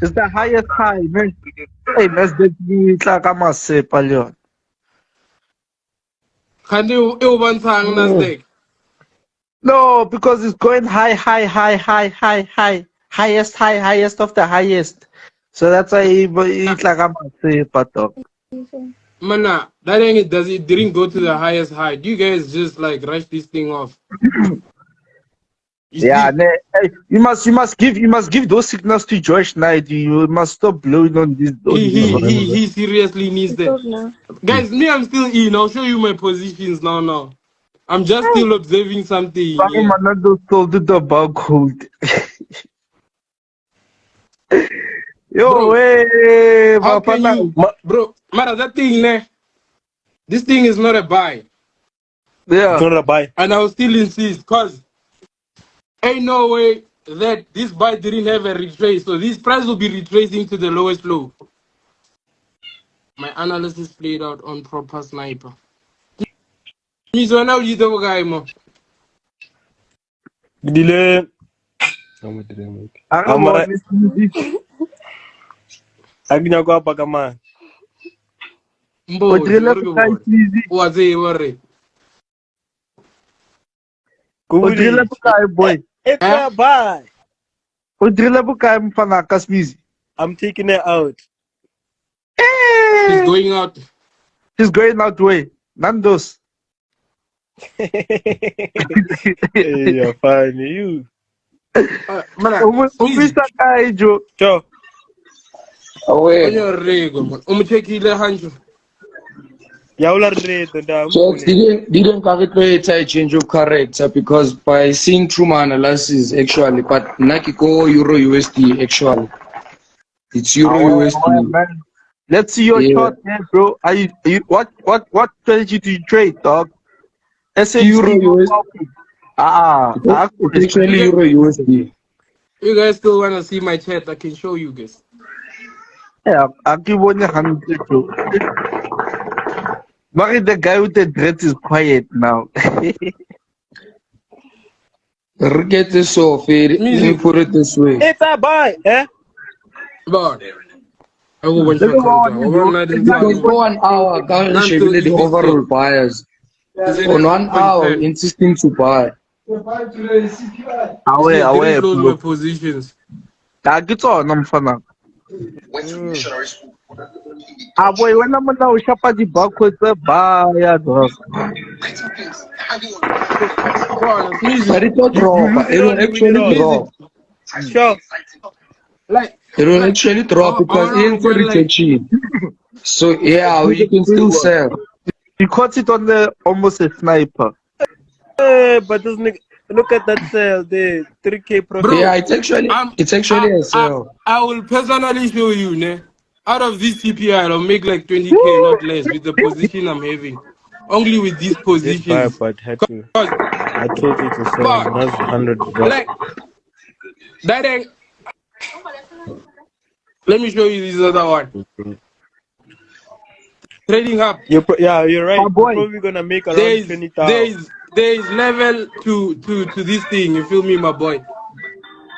It's the highest high, man. Hey, that's the like I'm a say, Palion. Can you one time Nasdaq? No, because it's going high, highest high, highest of the highest. So that's why it's like I'm a say, Patok. Mana, that ain't it. Does it didn't go to the highest height? You guys just like rush this thing off. You Yeah, see, hey, you must give those signals to Josh Knight. You must stop blowing on this he seriously needs that. Guys, me, I'm still in. I'll show you my positions now. I'm just still observing something. Sorry, Yeah. Manando sold the barcode. Yo, Bro, hey, how can Papa. you, bro? Mara, that thing, ne? This thing is not a buy, Yeah. It's not a buy. and I will still insist, cause ain't no way that this buy didn't have a retrace, so this price will be retracing to the lowest low. My analysis played out on proper sniper. So now you don't guy mo. Delay. I don't Amara. want this music. Aginya kwa paka man. Mbo, Odrila Bukai music. what's it worry? Odrila Kuli. Bukai boy. It's Huh? a buy. Odrila Bukai Mfanakas music. I'm taking it out. He's Hey, going out. he's going out way. Nando's. Hey, you're funny. You. Man, please. Umisa kai jo. Sure. On your rego, man. Take ile hanjo. Yaula red and Jacks didn't calculate a change of character because by seeing through my analysis actually, but Nakiko Euro USD actually. It's Euro USD. Man. Let's see your Yeah. chart here, bro. Are you what strategy do you trade, dog? Euro SHC. USD. It's actually You Euro USD. guys still wanna see my chat? I can show you guys. Yeah, I'll give 100, bro. But the guy with the dreads is quiet now. Get this off here. Let me put it this way. It's a buy. Eh? But I will one Look shot at on what top. you One do. night in Because time. for 1 hour, currently None till the in this overall shop. buyers. Is it On 1 hour, 0.5? insisting to buy. You see, I didn't Away, close my bro. positions. Get on, I'm fana. Boy, when I'm now shapa the backwards, bye, dog. Go on, But Sneezy. it will You drop. lose it It all, will you win it actually all. Sneezy. drop. Sure. Like, It will actually drop I because wanna in for go like, rejection. So yeah, you can still sell. He caught it on the almost a sniper. Hey, but this nigga, look at that sale there. 3K profit. Yeah, bro, it's actually a sell. I will personally show you, ne? Out of this CPI, I'll make like 20K, Woo! not less, with the position I'm having. Only with these Did buy, positions. but had to. Cause, I told you to sell. but, That's 100 bucks. like, that ain't. Let me show you this other one. Trading up. Yeah, you're right. My You're boy. probably gonna make There around is 20,000. level to this thing. You feel me, my boy?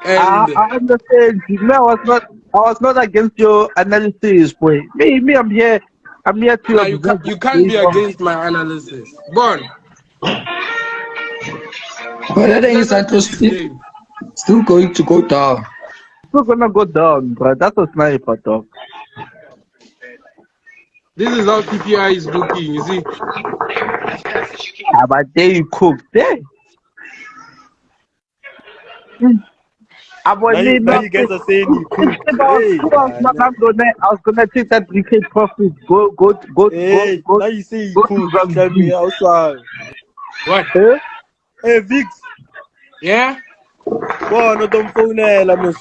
I And understand. Me, I was not against your analysis, boy. Me, I'm here to now observe you what's can't going be on. against my analysis. Born. But I think Let it's us do this still game. still going to go down. It's not gonna go down, bro. That's a sniper, dog. This is how CPI is looking. You see. But there you cook. There. Boy, me, Now no. you guys are saying you cook. If Hey, I was gonna take that 3K profit. hey, now you say you Go to cook. Tell me Zambia. how sorry. What? Eh? Hey, Vix. Yeah. Boy, no don't phone Lamus.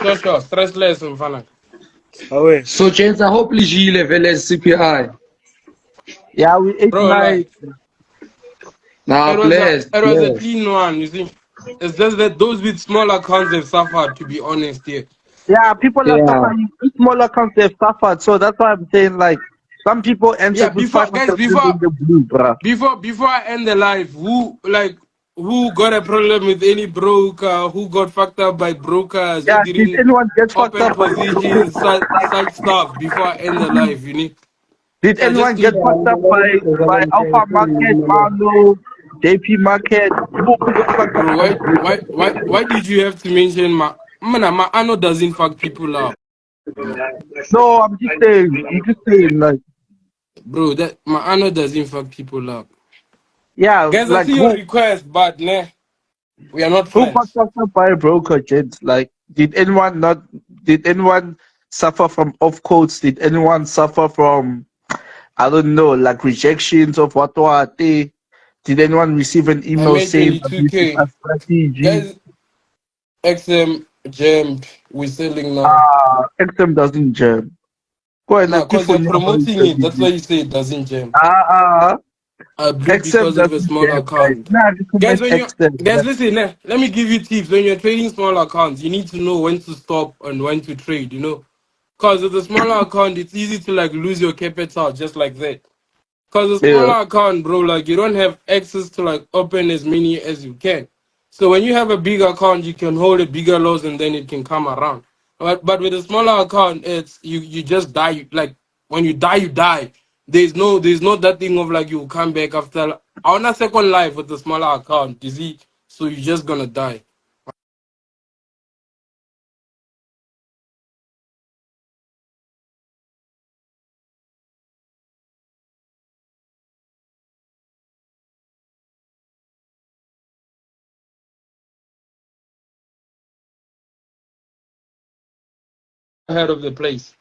Sure. Stressless, mfana. Away. So change I hope G level as CPI. Yeah, we ate Bro, night. like Now blessed, it was a blessed. clean one. You see. It's just that those with small accounts have suffered. To be honest, here. Yeah, people are Yeah. suffering. Smaller accounts have suffered, so that's why I'm saying like some people Yeah. entered with Before 500 guys, in the blue, bruh. before I end the live, who like who got a problem with any broker, who got fucked up by brokers, who Yeah, did didn't anyone get fucked open up by brokers? positions, such stuff before I end the life, you need. Did So just anyone get keep, fucked up by Alpha Market, Mano, JP Market? Who got fucked up bro. by Why did you have to mention my Ano doesn't fuck people up, No, I'm just saying, like, bro. That my Ano doesn't fuck people up. yeah, Guys, I like see your request, but nah, we are not who got friends. fucked up by a broker, gents? Like, did anyone suffer from off codes? Did anyone suffer from, I don't know, like rejections of what they? Did anyone receive an I email made saying that this is 22K. a strategy? Guys, XM jammed. We're selling now. XM doesn't jam. Go ahead, Nah, like cause people they're know about promoting it. That's why strategy. you say it doesn't jam. Ah, uh, I blew XM because of a doesn't small jam, guys. account. Nah, Guys, recommend when you XM. guys listen, let me give you tips. When you're trading small accounts, you need to know when to stop and when to trade. Cause with a smaller account, it's easy to like lose your capital just like that. Cause a Yeah. smaller account, bro, like you don't have access to like open as many as you can. So when you have a big account, you can hold a bigger loss and then it can come around. But with a smaller account, it's you just die. Like when you die, you die. There's no that thing of like you come back after on a second life with a smaller account. You see, so you're just gonna die. Ahead of the place.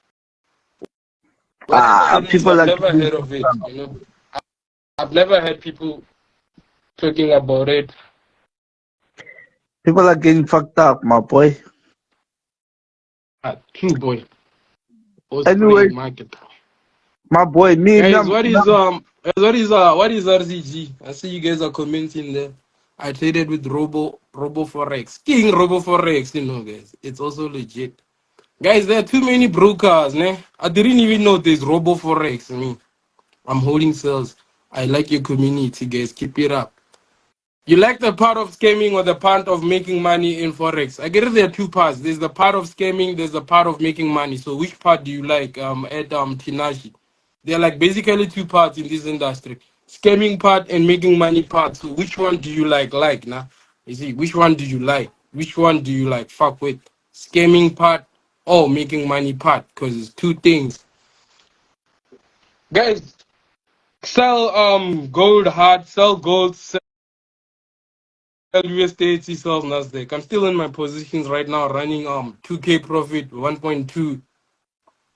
Whatever it is, People I've like never heard of it. I've never heard people talking about it. people are getting fucked up, my boy. True boy. Anyway, Australian market. my boy, Guys, what is RCG? I see you guys are commenting there. I traded with Robo Forex. King Robo Forex, guys. It's also legit. Guys, there are too many brokers, ne? I didn't even know there's Robo Forex. I'm holding sales. I like your community, guys. Keep it up. You like the part of scamming or the part of making money in Forex? I get it, there are two parts. There's the part of scamming, there's the part of making money. So which part do you like, at Tinashi? They're like basically two parts in this industry. Scamming part and making money part. So which one do you like nah? You see, which one do you like? Which one do you like fuck with? Scamming part or making money part? Because it's two things. Guys, sell gold hard, sell gold, USDT sells Nasdaq. I'm still in my positions right now, running 2K profit, 1.2,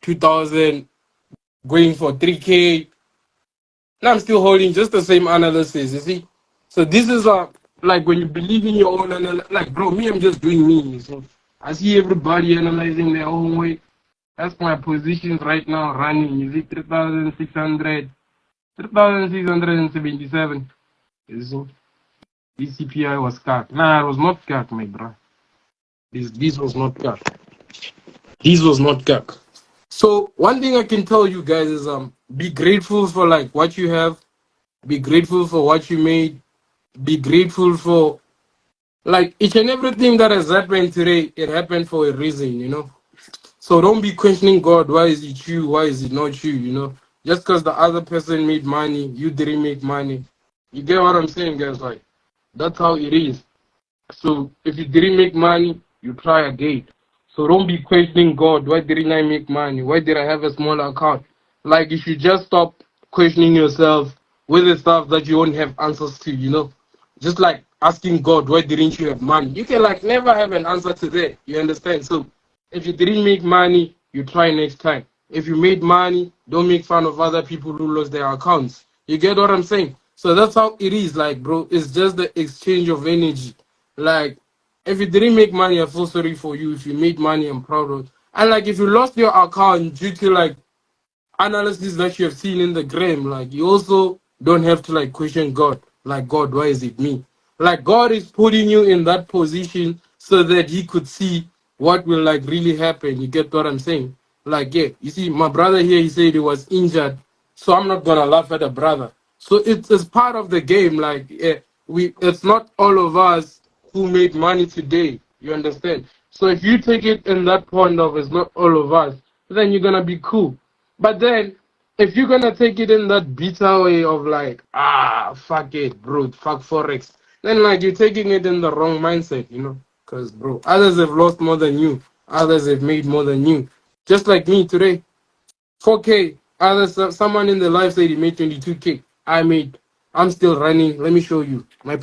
2000, going for 3K. Now I'm still holding just the same analysis. You see, so this is like when you believe in your own like bro, me I'm just doing me. You see, I see everybody analyzing their own way. That's my positions right now running. You see, 3,600, 3,677. You see, this CPI was cut. Nah, it was not cut, my bro. This was not cut. This was not cut. So one thing I can tell you guys is be grateful for like what you have, be grateful for what you made, be grateful for like each and everything that has happened today, it happened for a reason. So don't be questioning God, why is it you? Why is it not you? Just because the other person made money, you didn't make money. You get what I'm saying, guys? Like that's how it is. So if you didn't make money, you try again. So don't be questioning God. Why didn't I make money? Why did I have a small account? Like you should just stop questioning yourself with the stuff that you won't have answers to. Just like asking God, why didn't you have money? You can like never have an answer to that. You understand? So if you didn't make money, you try next time. If you made money, don't make fun of other people who lost their accounts. You get what I'm saying? So that's how it is, like, bro. It's just the exchange of energy. Like, if you didn't make money, I feel sorry for you. If you made money, I'm proud of. And like, if you lost your account due to like analysis that you have seen in the gram, like you also don't have to like question God. Like, God, why is it me? Like, God is putting you in that position so that He could see what will like really happen. You get what I'm saying? Like, yeah, you see, my brother here, he said he was injured, so I'm not gonna laugh at a brother. So it's part of the game. Like, it's not all of us who made money today. You understand? So if you take it in that point of it's not all of us, then you're gonna be cool. But then if you're gonna take it in that bitter way of like, fuck it, bro, fuck Forex, then like you're taking it in the wrong mindset, you know? Because bro, others have lost more than you, others have made more than you. Just like me today, 4K. Others, someone in the live said he made 22K. I'm still running. Let me show you my.